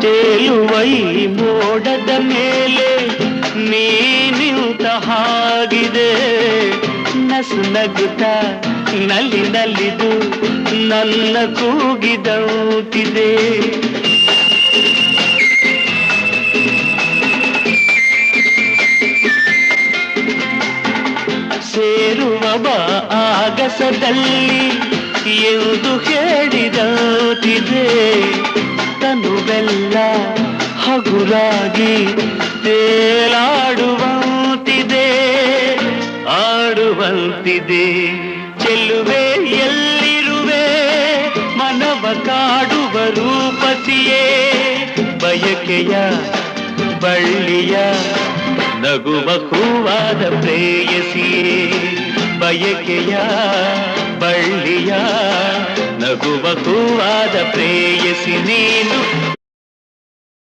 ತೇಲುವ ಈ ಮೋಡದ ಮೇಲೆ ನೀ ನಿಂತ ಹಾಗಿದೆ, ನಸು ನಗುತ್ತ ನಲ್ಲಿ ನಲಿದು ನನ್ನ ಕೂಗಿದಂತಿದೆ. ಸೇರುವ ಬಾ ಆಗಸದಲ್ಲಿ ಎಂದು ಹೇಳಿದಂತಿದೆ, ತನುವೆಲ್ಲ ಹಗುರಾಗಿ ತೇಲಾಡುವಂತಿದೆ, ಆಡುವಂತಿದೆ. ಚೆಲ್ಲುವೆ ಎಲ್ಲಿರುವೆ ಮನವ ಕಾಡುವ ರೂಪಸಿಯೇ, ಬಯಕೆಯ ಬಳ್ಳಿಯ ನಗುವ ಹೂವಾದ ಪ್ರೇಯಸಿಯೇ, ಬಯಕೆಯ ಬಳ್ಳಿಯ ನಗುವ ಹೂವಾದ ಪ್ರೇಯಸಿ ನೀನು.